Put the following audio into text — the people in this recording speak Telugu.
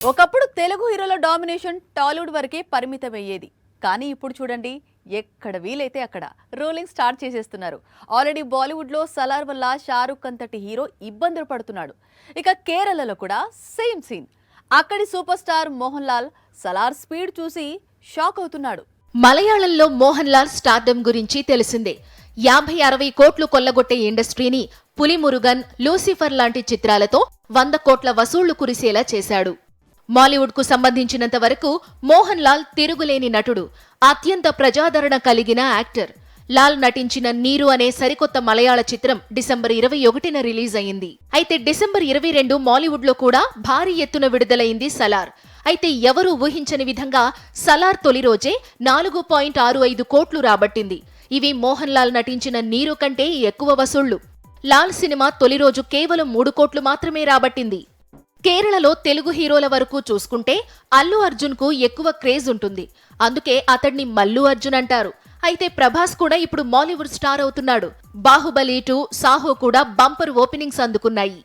ఒకప్పుడు తెలుగు హీరోల డామినేషన్ టాలీవుడ్ వరకే పరిమితమయ్యేది. కానీ ఇప్పుడు చూడండి, ఎక్కడ వీలైతే అక్కడ రోలింగ్ స్టార్ట్ చేసేస్తున్నారు. ఆల్రెడీ బాలీవుడ్లో సలార్ వల్ల షారుఖ్ అంతటి హీరో ఇబ్బందులు పడుతున్నాడు. ఇక కేరళలో కూడా సేమ్ సీన్. అక్కడి super star Mohan Lal Salaar speed చూసి షాక్ అవుతున్నాడు. మలయాళంలో మోహన్ లాల్ స్టార్డమ్ గురించి తెలిసిందే. 50-60 కోట్లు కొల్లగొట్టే ఇండస్ట్రీని పులిమురుగన్, లూసిఫర్ లాంటి చిత్రాలతో 100 కోట్ల వసూళ్లు కురిసేలా చేశాడు. మాలీవుడ్ కు సంబంధించినంత వరకు మోహన్ లాల్ తిరుగులేని నటుడు, అత్యంత ప్రజాదరణ కలిగిన యాక్టర్. లాల్ నటించిన నీరు అనే సరికొత్త మలయాళ చిత్రం డిసెంబర్ 21న రిలీజ్ అయింది. అయితే డిసెంబర్ 22 మాలీవుడ్ లో కూడా భారీ ఎత్తున విడుదలైంది సలార్. అయితే ఎవరూ ఊహించని విధంగా సలార్ తొలి రోజే 4.65 కోట్లు రాబట్టింది. ఇవి మోహన్ లాల్ నటించిన నీరు కంటే ఎక్కువ వసూళ్లు. లాల్ సినిమా తొలి రోజు కేవలం 3 కోట్లు మాత్రమే రాబట్టింది. కేరళలో తెలుగు హీరోల వరకు చూసుకుంటే అల్లు అర్జున్ కు ఎక్కువ క్రేజ్ ఉంటుంది. అందుకే అతడిని మల్లు అర్జున్ అంటారు. అయితే ప్రభాస్ కూడా ఇప్పుడు మాలీవుడ్ స్టార్ అవుతున్నాడు. బాహుబలి 2, సాహో కూడా బంపర్ ఓపెనింగ్స్ అందుకున్నాయి.